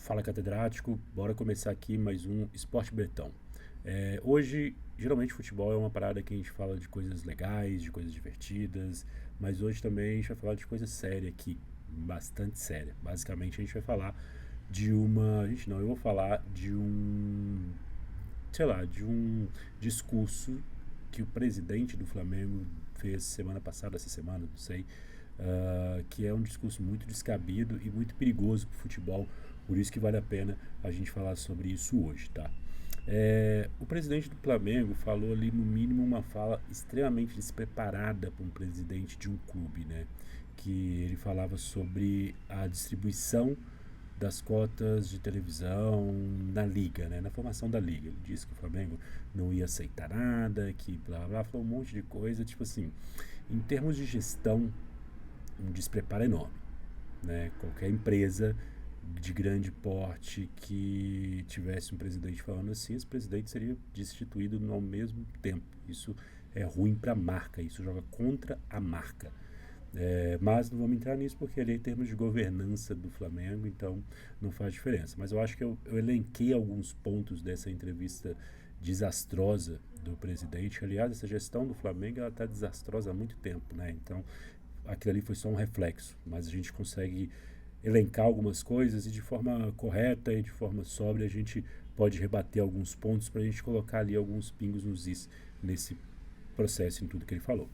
Fala catedrático, bora começar aqui mais um Esporte Bretão. Hoje, geralmente futebol é uma parada que a gente fala de coisas legais, de coisas divertidas, mas hoje também a gente vai falar de coisa séria aqui, bastante séria. Basicamente a gente vai falar de uma, a gente não, eu vou falar de um, sei lá, de um discurso que o presidente do Flamengo fez semana passada, essa semana, não sei, que é um discurso muito descabido e muito perigoso para o futebol, por isso que vale a pena a gente falar sobre isso hoje, tá? O presidente do Flamengo falou ali no mínimo uma fala extremamente despreparada para um presidente de um clube, né? Que ele falava sobre a distribuição das cotas de televisão na liga, né, na formação da liga. Ele disse que o Flamengo não ia aceitar nada, que blá blá, falou um monte de coisa, tipo assim, em termos de gestão, um despreparo enorme, né? Qualquer empresa de grande porte que tivesse um presidente falando assim, esse presidente seria destituído ao mesmo tempo. Isso é ruim para a marca, isso joga contra a marca. Mas não vamos entrar nisso porque ele é em termos de governança do Flamengo, então não faz diferença. Mas eu acho que eu elenquei alguns pontos dessa entrevista desastrosa do presidente. Aliás, essa gestão do Flamengo está desastrosa há muito tempo, né? Então aquilo ali foi só um reflexo, mas a gente consegue elencar algumas coisas e de forma correta e de forma sóbria a gente pode rebater alguns pontos para a gente colocar ali alguns pingos nos is nesse processo em tudo que ele falou.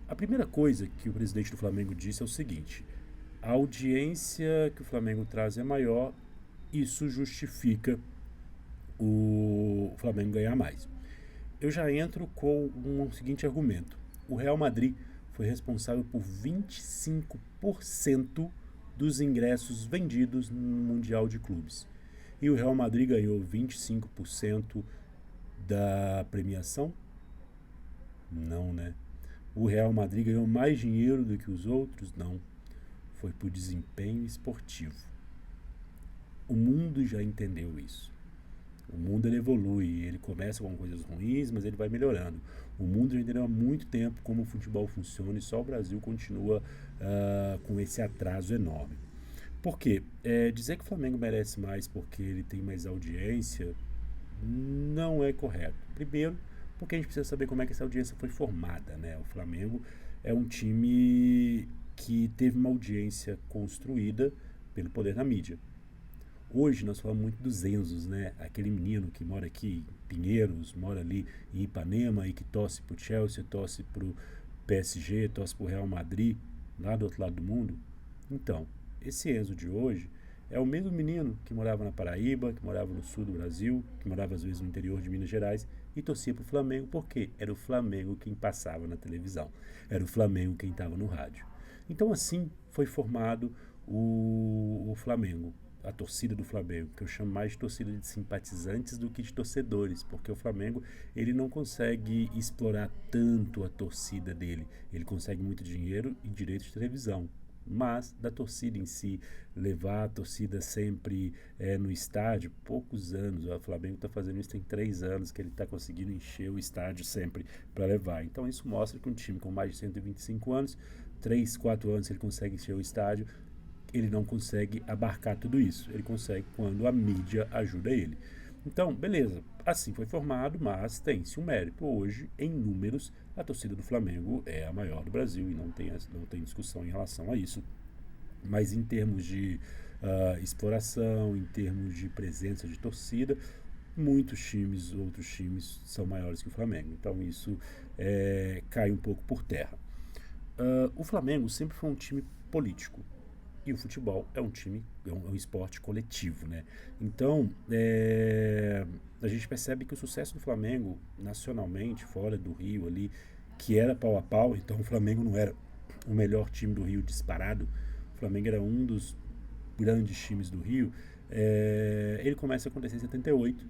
A primeira coisa que o presidente do Flamengo disse é o seguinte: a audiência que o Flamengo traz é maior, isso justifica o Flamengo ganhar mais. Eu já entro com um seguinte argumento: o Real Madrid foi responsável por 25% dos ingressos vendidos no Mundial de Clubes. E o Real Madrid ganhou 25% da premiação? Não, né? O Real Madrid ganhou mais dinheiro do que os outros? Não. Foi por desempenho esportivo. O mundo já entendeu isso. O mundo ele evolui, ele começa com coisas ruins, mas ele vai melhorando. O mundo já entendeu há muito tempo como o futebol funciona e só o Brasil continua com esse atraso enorme. Por quê? Dizer que o Flamengo merece mais porque ele tem mais audiência não é correto. Primeiro, porque a gente precisa saber como é que essa audiência foi formada, né? O Flamengo é um time que teve uma audiência construída pelo poder da mídia. Hoje nós falamos muito dos Enzos, né? Aquele menino que mora aqui em Pinheiros, mora ali em Ipanema e que torce pro Chelsea, torce pro PSG, torce pro Real Madrid, lá do outro lado do mundo. Então, esse Enzo de hoje é o mesmo menino que morava na Paraíba, que morava no sul do Brasil, que morava às vezes no interior de Minas Gerais e torcia pro Flamengo porque era o Flamengo quem passava na televisão, era o Flamengo quem estava no rádio. Então assim foi formado o Flamengo, a torcida do Flamengo, que eu chamo mais de torcida de simpatizantes do que de torcedores, porque o Flamengo ele não consegue explorar tanto a torcida dele, ele consegue muito dinheiro e direitos de televisão, mas da torcida em si, levar a torcida sempre no estádio, poucos anos, o Flamengo está fazendo isso tem 3 anos que ele está conseguindo encher o estádio sempre para levar, então isso mostra que um time com mais de 125 anos, 3, 4 anos ele consegue encher o estádio, ele não consegue abarcar tudo isso. Ele consegue quando a mídia ajuda ele. Então, beleza, assim foi formado, mas tem-se um mérito. Hoje, em números, a torcida do Flamengo é a maior do Brasil e não tem discussão em relação a isso. Mas em termos de exploração, em termos de presença de torcida, outros times, são maiores que o Flamengo. Então isso cai um pouco por terra. O Flamengo sempre foi um time político. E o futebol é um time, é um esporte coletivo, né? Então, a gente percebe que o sucesso do Flamengo, nacionalmente, fora do Rio ali, que era pau a pau, então o Flamengo não era o melhor time do Rio disparado, o Flamengo era um dos grandes times do Rio, ele começa a acontecer em 78,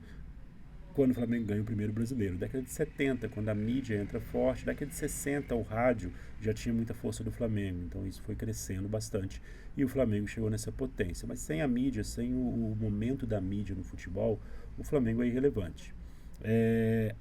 quando o Flamengo ganha o primeiro brasileiro. Década de 70, quando a mídia entra forte. Década de 60, o rádio já tinha muita força do Flamengo. Então isso foi crescendo bastante e o Flamengo chegou nessa potência. Mas sem a mídia, sem o momento da mídia no futebol, o Flamengo é irrelevante.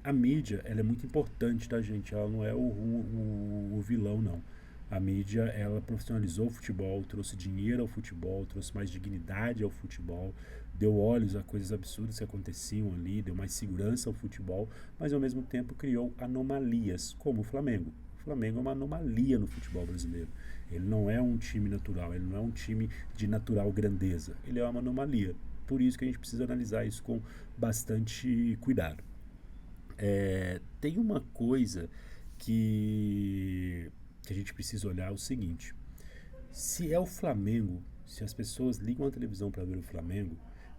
A mídia ela é muito importante, tá, gente? Ela não é o vilão, não. A mídia, ela profissionalizou o futebol, trouxe dinheiro ao futebol, trouxe mais dignidade ao futebol, deu olhos a coisas absurdas que aconteciam ali, deu mais segurança ao futebol, mas ao mesmo tempo criou anomalias, como o Flamengo. O Flamengo é uma anomalia no futebol brasileiro. Ele não é um time natural, ele não é um time de natural grandeza, ele é uma anomalia. Por isso que a gente precisa analisar isso com bastante cuidado. Tem uma coisa que a gente precisa olhar é o seguinte: se é o Flamengo, se as pessoas ligam a televisão para ver o Flamengo,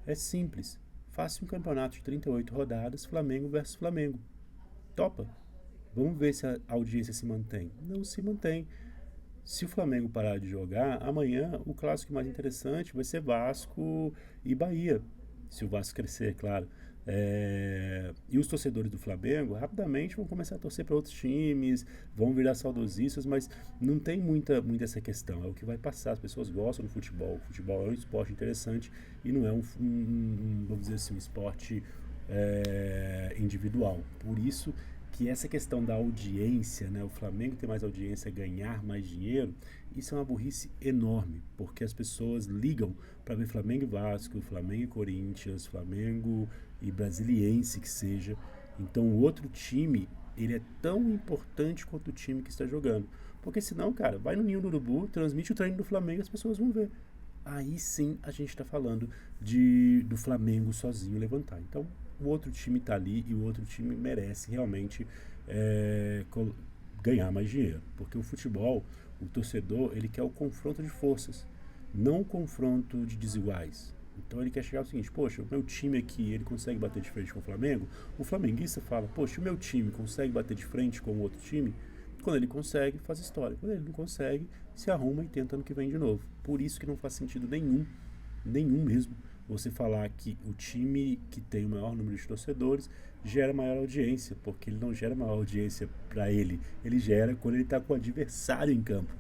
é simples. Faça um campeonato de 38 rodadas, Flamengo versus Flamengo. Topa. Vamos ver se a audiência se mantém. Não se mantém. Se o Flamengo parar de jogar, amanhã o clássico mais interessante vai ser Vasco e Bahia. Se o Vasco crescer, é claro. E os torcedores do Flamengo rapidamente vão começar a torcer para outros times, vão virar saudosistas, mas não tem muita essa questão. É o que vai passar. As pessoas gostam do futebol. O futebol é um esporte interessante e não é vamos dizer assim, um esporte individual. Por isso que essa questão da audiência, né, o Flamengo ter mais audiência, ganhar mais dinheiro, isso é uma burrice enorme, porque as pessoas ligam para ver Flamengo e Vasco, Flamengo e Corinthians, Flamengo e Brasiliense que seja. Então o outro time, ele é tão importante quanto o time que está jogando. Porque senão, cara, vai no Ninho do Urubu, transmite o treino do Flamengo e as pessoas vão ver. Aí sim a gente está falando do Flamengo sozinho levantar. Então o outro time está ali e o outro time merece realmente ganhar mais dinheiro. Porque o futebol, o torcedor, ele quer o confronto de forças, não o confronto de desiguais. Então ele quer chegar ao seguinte: poxa, o meu time aqui, ele consegue bater de frente com o Flamengo. O flamenguista fala: poxa, o meu time consegue bater de frente com o outro time. Quando ele consegue, faz história. Quando ele não consegue, se arruma e tenta ano que vem de novo. Por isso que não faz sentido nenhum mesmo, você falar que o time que tem o maior número de torcedores gera maior audiência, porque ele não gera maior audiência para ele gera quando ele está com o adversário em campo.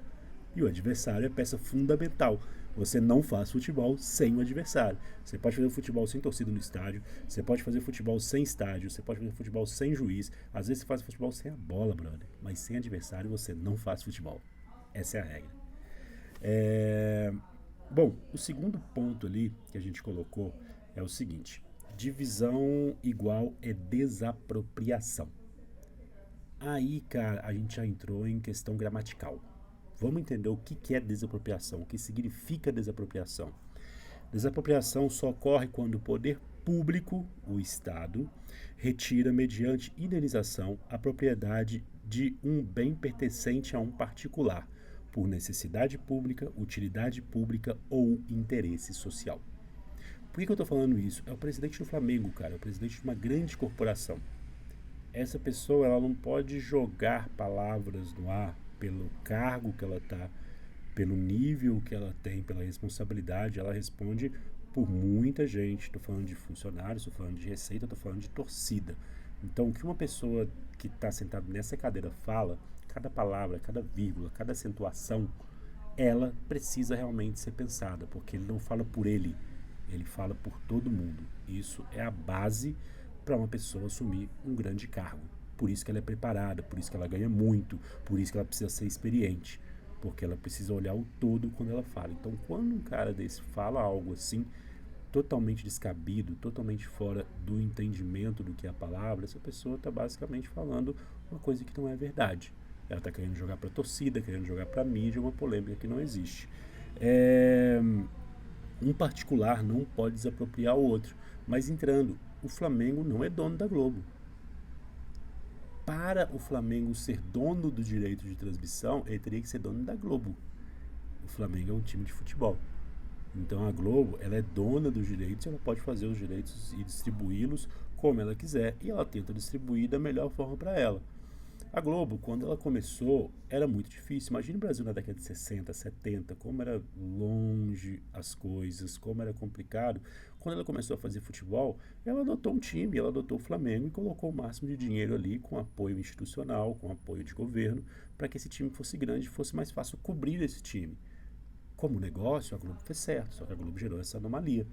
E o adversário é peça fundamental. Você não faz futebol sem o adversário. Você pode fazer futebol sem torcida no estádio, você pode fazer futebol sem estádio, você pode fazer futebol sem juiz, às vezes você faz futebol sem a bola, brother. Mas sem adversário você não faz futebol. Essa é a regra. Bom, o segundo ponto ali que a gente colocou é o seguinte: divisão igual é desapropriação. Aí, cara, a gente já entrou em questão gramatical. Vamos entender o que é desapropriação, o que significa desapropriação. Desapropriação só ocorre quando o poder público, o Estado, retira mediante indenização a propriedade de um bem pertencente a um particular, por necessidade pública, utilidade pública ou interesse social. Por que eu estou falando isso? É o presidente do Flamengo, cara, é o presidente de uma grande corporação. Essa pessoa, ela não pode jogar palavras no ar pelo cargo que ela está, pelo nível que ela tem, pela responsabilidade. Ela responde por muita gente. Estou falando de funcionários, estou falando de receita, estou falando de torcida. Então, o que uma pessoa que está sentada nessa cadeira fala, cada palavra, cada vírgula, cada acentuação, ela precisa realmente ser pensada, porque ele não fala por ele fala por todo mundo. Isso é a base para uma pessoa assumir um grande cargo. Por isso que ela é preparada, por isso que ela ganha muito, por isso que ela precisa ser experiente, porque ela precisa olhar o todo quando ela fala. Então, quando um cara desse fala algo assim, totalmente descabido, totalmente fora do entendimento do que é a palavra, essa pessoa está basicamente falando uma coisa que não é verdade. Ela está querendo jogar para a torcida, querendo jogar para a mídia, uma polêmica que não existe. Um particular não pode desapropriar o outro. Mas entrando, o Flamengo não é dono da Globo. Para o Flamengo ser dono do direito de transmissão, ele teria que ser dono da Globo. O Flamengo é um time de futebol. Então a Globo, ela é dona dos direitos, ela pode fazer os direitos e distribuí-los como ela quiser, e ela tenta distribuir da melhor forma para ela. A Globo, quando ela começou, era muito difícil. Imagina o Brasil na década de 60, 70, como era longe as coisas, como era complicado. Quando ela começou a fazer futebol, ela adotou um time, ela adotou o Flamengo e colocou o máximo de dinheiro ali, com apoio institucional, com apoio de governo, para que esse time fosse grande e fosse mais fácil cobrir esse time. Como negócio, a Globo fez certo, só que a Globo gerou essa anomalia.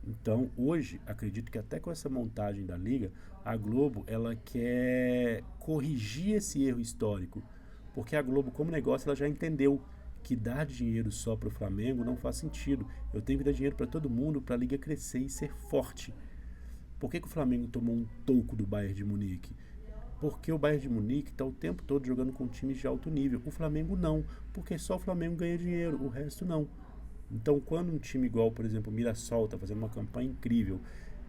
Então, hoje, acredito que até com essa montagem da Liga, a Globo, ela quer corrigir esse erro histórico, Porque a Globo, como negócio, ela já entendeu que dar dinheiro só para o Flamengo não faz sentido. Eu tenho que dar dinheiro para todo mundo para a liga crescer e ser forte. Por que o Flamengo tomou um toco do Bayern de Munique? Porque o Bayern de Munique está o tempo todo jogando com times de alto nível. O Flamengo não, porque só o Flamengo ganha dinheiro, o resto não. Então, quando um time igual, por exemplo, o Mirassol está fazendo uma campanha incrível,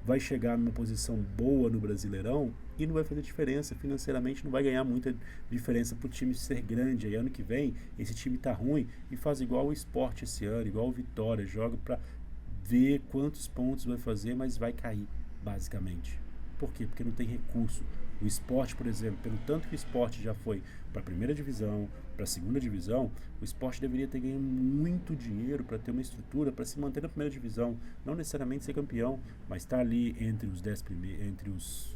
vai chegar numa posição boa no Brasileirão e não vai fazer diferença. Financeiramente não vai ganhar muita diferença para o time ser grande. Aí ano que vem, esse time tá ruim e faz igual o Sport esse ano, igual o Vitória, joga para ver quantos pontos vai fazer, mas vai cair, basicamente. Por quê? Porque não tem recurso. O Sport, por exemplo, pelo tanto que o Sport já foi para a primeira divisão, para a segunda divisão, o Sport deveria ter ganho muito dinheiro para ter uma estrutura para se manter na primeira divisão, não necessariamente ser campeão, mas estar ali entre os 10 entre os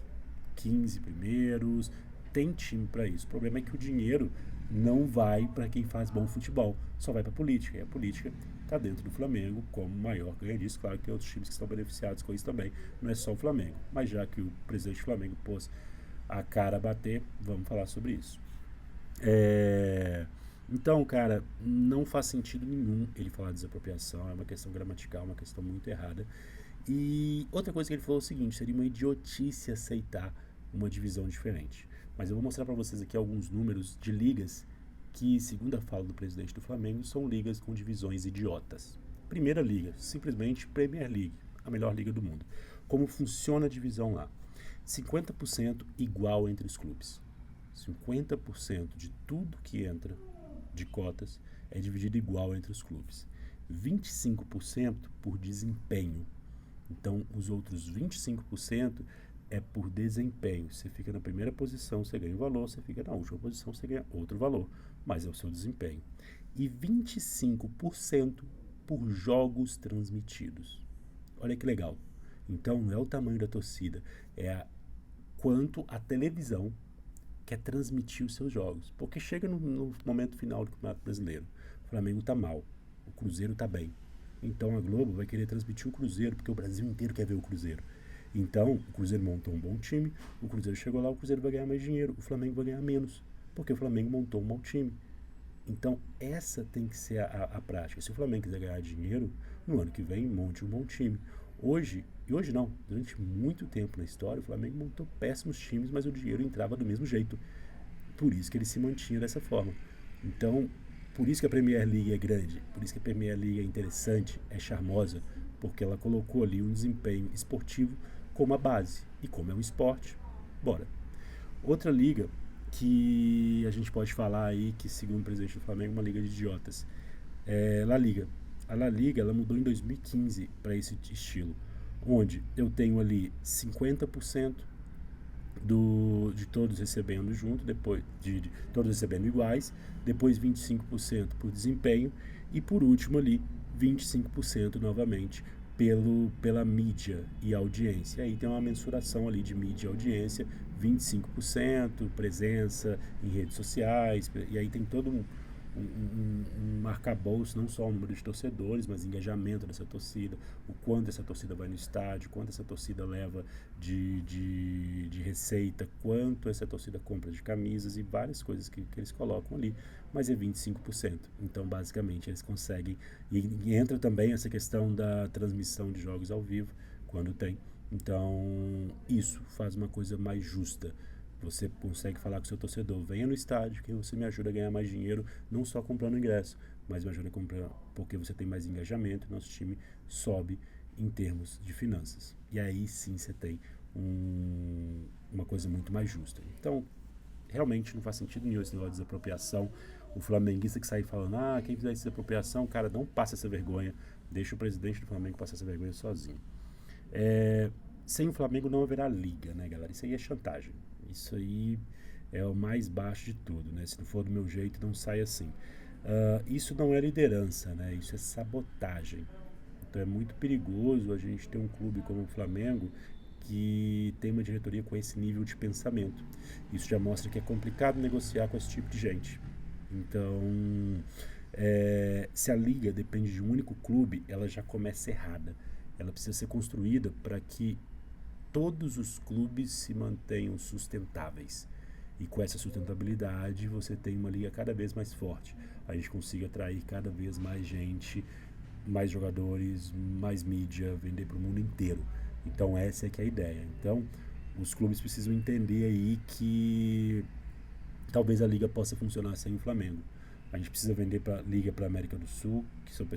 15 primeiros, tem time para isso. O problema é que o dinheiro não vai para quem faz bom futebol, só vai para a política, e a política está dentro do Flamengo como maior ganha disso. Claro que tem outros times que estão beneficiados com isso também, não é só o Flamengo, mas já que o presidente do Flamengo pôs a cara a bater, vamos falar sobre isso. Então, cara, não faz sentido nenhum ele falar de desapropriação, é uma questão gramatical, uma questão muito errada. E outra coisa que ele falou é o seguinte, seria uma idiotice aceitar uma divisão diferente. Mas eu vou mostrar para vocês aqui alguns números de ligas que, segundo a fala do presidente do Flamengo, são ligas com divisões idiotas. Primeira liga, simplesmente Premier League, a melhor liga do mundo. Como funciona a divisão lá? 50% igual entre os clubes. 50% de tudo que entra de cotas é dividido igual entre os clubes. 25% por desempenho. Então, os outros 25% é por desempenho. Você fica na primeira posição, você ganha um valor, você fica na última posição, você ganha outro valor, mas é o seu desempenho. E 25% por jogos transmitidos. Olha que legal. Então, não é o tamanho da torcida, é quanto a televisão quer transmitir os seus jogos. Porque chega no momento final do Campeonato Brasileiro, o Flamengo está mal, o Cruzeiro está bem. Então a Globo vai querer transmitir o Cruzeiro, porque o Brasil inteiro quer ver o Cruzeiro. Então o Cruzeiro montou um bom time, o Cruzeiro chegou lá, o Cruzeiro vai ganhar mais dinheiro, o Flamengo vai ganhar menos, porque o Flamengo montou um mau time. Então essa tem que ser a prática. Se o Flamengo quiser ganhar dinheiro, no ano que vem monte um bom time. Hoje não, durante muito tempo na história, o Flamengo montou péssimos times, mas o dinheiro entrava do mesmo jeito. Por isso que ele se mantinha dessa forma. Então, por isso que a Premier League é grande, por isso que a Premier League é interessante, é charmosa, porque ela colocou ali um desempenho esportivo como a base. E como é um esporte, bora. Outra liga que a gente pode falar aí, que segundo o presidente do Flamengo, é uma liga de idiotas, é La Liga. A La Liga, ela mudou em 2015 para esse estilo, onde eu tenho ali 50% de todos recebendo junto, depois de todos recebendo iguais, depois 25% por desempenho e por último ali 25% novamente pela mídia e audiência. Aí tem uma mensuração ali de mídia e audiência, 25% presença em redes sociais, e aí tem todo um arcabouço, não só o número de torcedores, mas engajamento dessa torcida, o quanto essa torcida vai no estádio, quanto essa torcida leva de receita, quanto essa torcida compra de camisas e várias coisas que eles colocam ali, mas é 25%. Então, basicamente, eles conseguem, e entra também essa questão da transmissão de jogos ao vivo, quando tem. Então, isso faz uma coisa mais justa. Você consegue falar com o seu torcedor, venha no estádio que você me ajuda a ganhar mais dinheiro, não só comprando ingresso, mas me ajuda a comprar porque você tem mais engajamento e nosso time sobe em termos de finanças. E aí sim você tem uma coisa muito mais justa. Então, realmente não faz sentido nenhum esse negócio de desapropriação. O flamenguista que sai falando, quem fizer essa desapropriação, cara, não passa essa vergonha, deixa o presidente do Flamengo passar essa vergonha sozinho. Sem o Flamengo não haverá liga, né, galera? Isso aí é chantagem. Isso aí é o mais baixo de tudo, né? Se não for do meu jeito, não sai assim. Isso não é liderança, né? Isso é sabotagem. Então é muito perigoso a gente ter um clube como o Flamengo que tem uma diretoria com esse nível de pensamento. Isso já mostra que é complicado negociar com esse tipo de gente. Então, se a liga depende de um único clube, ela já começa errada. Ela precisa ser construída para que todos os clubes se mantenham sustentáveis. E com essa sustentabilidade você tem uma liga cada vez mais forte. A gente consiga atrair cada vez mais gente, mais jogadores, mais mídia, vender para o mundo inteiro. Então essa é que é a ideia. Então os clubes precisam entender aí que talvez a liga possa funcionar sem o Flamengo. A gente precisa vender para liga para América do Sul, que são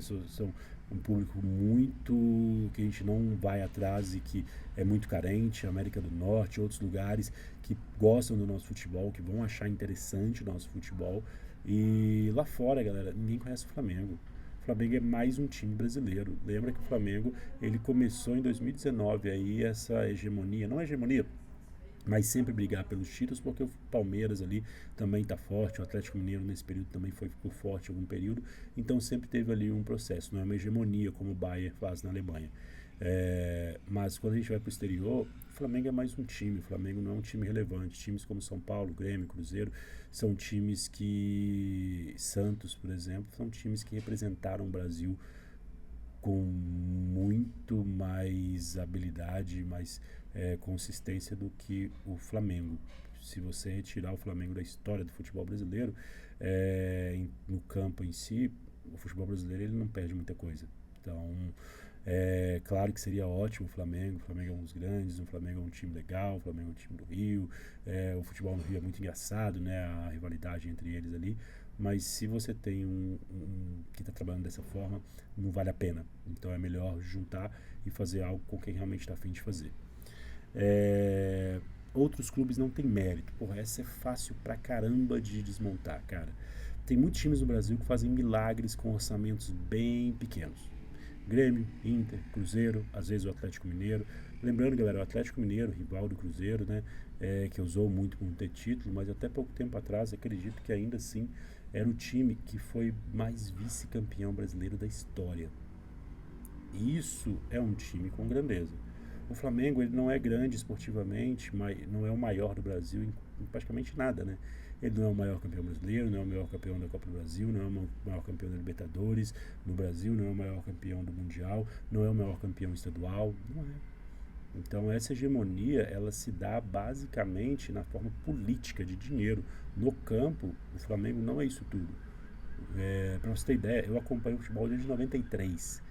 um público muito que a gente não vai atrás e que é muito carente, América do Norte, outros lugares que gostam do nosso futebol, que vão achar interessante o nosso futebol. E lá fora, galera, ninguém conhece o Flamengo. O Flamengo é mais um time brasileiro. Lembra que o Flamengo, ele começou em 2019 aí essa hegemonia, não hegemonia, mas sempre brigar pelos títulos, porque o Palmeiras ali também está forte, o Atlético Mineiro nesse período também ficou forte em algum período, então sempre teve ali um processo, não é uma hegemonia como o Bayern faz na Alemanha. Mas quando a gente vai para o exterior, o Flamengo é mais um time, o Flamengo não é um time relevante. Times como São Paulo, Grêmio, Cruzeiro, são times que, Santos, por exemplo, são times que representaram o Brasil com muito mais habilidade, mais consistência do que o Flamengo. Se você retirar o Flamengo da história do futebol brasileiro, no campo em si, o futebol brasileiro ele não perde muita coisa. Então, claro que seria ótimo o Flamengo é um dos grandes, o Flamengo é um time legal, o Flamengo é um time do Rio, o futebol no Rio é muito engraçado, né, a rivalidade entre eles ali, mas se você tem um que está trabalhando dessa forma, não vale a pena. Então é melhor juntar e fazer algo com quem realmente está a fim de fazer. Outros clubes não tem mérito. Porra, essa é fácil pra caramba de desmontar, cara. Tem muitos times no Brasil que fazem milagres com orçamentos bem pequenos. Grêmio, Inter, Cruzeiro, às vezes o Atlético Mineiro. Lembrando, galera, o Atlético Mineiro, rival do Cruzeiro, né, que usou muito por não ter título, mas até pouco tempo atrás, acredito que ainda assim era o time que foi mais vice-campeão brasileiro da história. E isso é um time com grandeza. O Flamengo ele não é grande esportivamente, mas não é o maior do Brasil em praticamente nada, né? Ele não é o maior campeão brasileiro, não é o maior campeão da Copa do Brasil, não é o maior campeão da Libertadores no Brasil, não é o maior campeão do Mundial, não é o maior campeão estadual, não é. Então essa hegemonia ela se dá basicamente na forma política de dinheiro. No campo, o Flamengo não é isso tudo. Para você ter ideia, eu acompanho o futebol desde 93.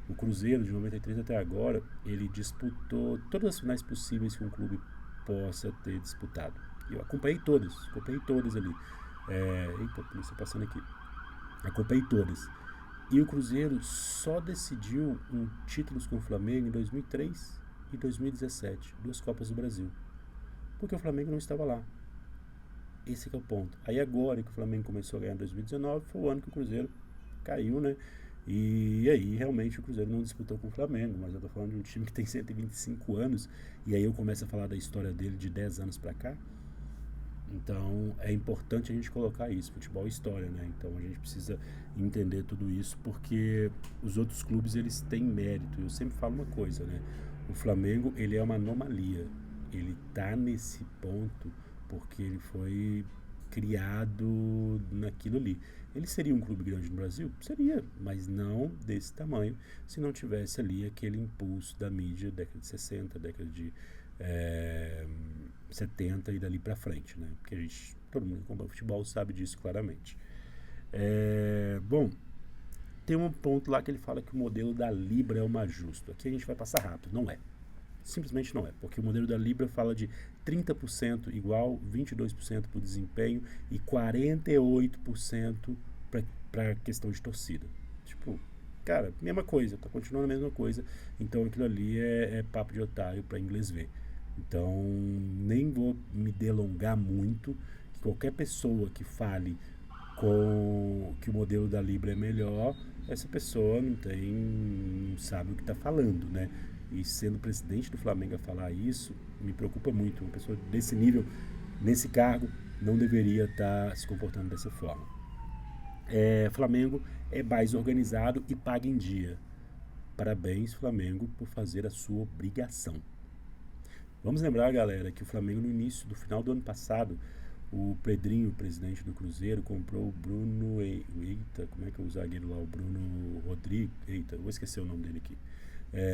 O Cruzeiro, de 93 até agora, ele disputou todas as finais possíveis que um clube possa ter disputado. Eu acompanhei todas ali. Eita, a polícia passando aqui. Acompanhei todas. E o Cruzeiro só decidiu títulos com o Flamengo em 2003 e 2017, 2 Copas do Brasil. Porque o Flamengo não estava lá. Esse que é o ponto. Aí agora que o Flamengo começou a ganhar em 2019, foi o ano que o Cruzeiro caiu, né? E aí realmente o Cruzeiro não disputou com o Flamengo, mas eu tô falando de um time que tem 125 anos, e aí eu começo a falar da história dele de 10 anos pra cá. Então é importante a gente colocar isso, futebol é história, né? Então a gente precisa entender tudo isso, porque os outros clubes eles têm mérito. Eu sempre falo uma coisa, né? O Flamengo ele é uma anomalia, ele tá nesse ponto porque ele foi criado naquilo ali. Ele seria um clube grande no Brasil? Seria, mas não desse tamanho se não tivesse ali aquele impulso da mídia, década de 60, década de 70 e dali pra frente, né? Porque todo mundo que acompanha futebol sabe disso claramente. Bom, tem um ponto lá que ele fala que o modelo da Libra é o mais justo. Aqui a gente vai passar rápido, não é. Simplesmente não é, porque o modelo da Libra fala de 30% igual, 22% para o desempenho e 48% para a questão de torcida. Tipo, cara, mesma coisa, tá continuando a mesma coisa, então aquilo ali é papo de otário para inglês ver. Então, nem vou me delongar muito, que qualquer pessoa que fale que o modelo da Libra é melhor, essa pessoa não sabe o que está falando, né? E sendo presidente do Flamengo a falar isso, me preocupa muito. Uma pessoa desse nível, nesse cargo, não deveria estar se comportando dessa forma. Flamengo é mais organizado e paga em dia. Parabéns, Flamengo, por fazer a sua obrigação. Vamos lembrar, galera, que o Flamengo no final do ano passado, o Pedrinho, o presidente do Cruzeiro, comprou o Bruno... Eita, como é que é o zagueiro lá? O Bruno Rodrigues... Eita, eu vou esquecer o nome dele aqui.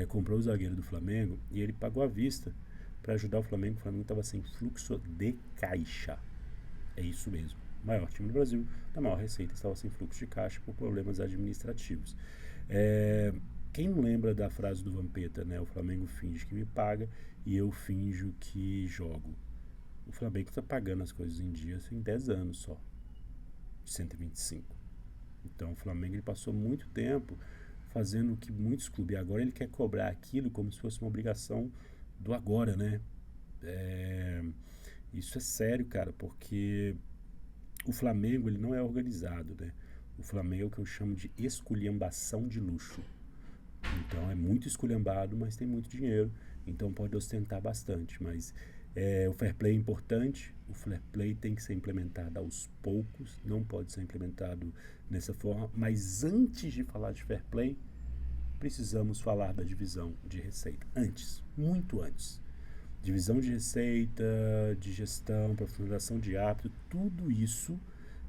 Comprou o zagueiro do Flamengo e ele pagou à vista para ajudar o Flamengo. O Flamengo estava sem fluxo de caixa. É isso mesmo. O maior time do Brasil, da maior receita, estava sem fluxo de caixa por problemas administrativos. Quem não lembra da frase do Vampeta, né? O Flamengo finge que me paga e eu finjo que jogo. O Flamengo está pagando as coisas em dia em 10 anos só, de 125. Então o Flamengo ele passou muito tempo fazendo o que muitos clubes, e agora ele quer cobrar aquilo como se fosse uma obrigação do agora, né? Isso é sério, cara, porque o Flamengo ele não é organizado, né? O Flamengo é o que eu chamo de esculhambação de luxo. Então é muito esculhambado, mas tem muito dinheiro, então pode ostentar bastante. Mas o fair play é importante, o fair play tem que ser implementado aos poucos, não pode ser implementado dessa forma. Mas antes de falar de fair play, precisamos falar da divisão de receita. Antes, muito antes. Divisão de receita, de gestão, profissionalização de hábito, tudo isso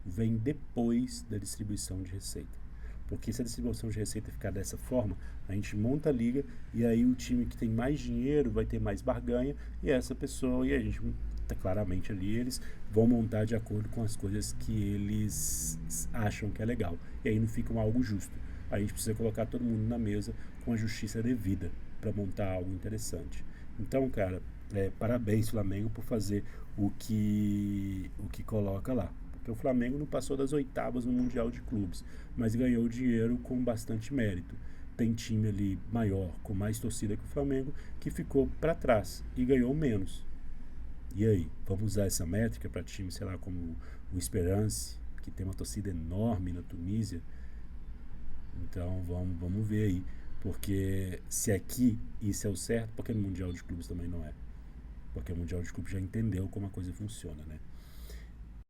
vem depois da distribuição de receita. Porque se a distribuição de receita ficar dessa forma, a gente monta a liga e aí o time que tem mais dinheiro vai ter mais barganha e essa pessoa, e a gente tá claramente ali, eles vão montar de acordo com as coisas que eles acham que é legal. E aí não fica algo justo. A gente precisa colocar todo mundo na mesa com a justiça devida para montar algo interessante. Então, cara, parabéns Flamengo por fazer o que coloca lá. Porque o Flamengo não passou das oitavas no Mundial de Clubes, mas ganhou dinheiro com bastante mérito. Tem time ali maior, com mais torcida que o Flamengo, que ficou para trás e ganhou menos. E aí, vamos usar essa métrica para time, sei lá, como o Esperance, que tem uma torcida enorme na Tunísia? Então vamos ver aí. Porque se aqui isso é o certo, porque no Mundial de Clubes também não é. Porque o Mundial de Clubes já entendeu como a coisa funciona, né?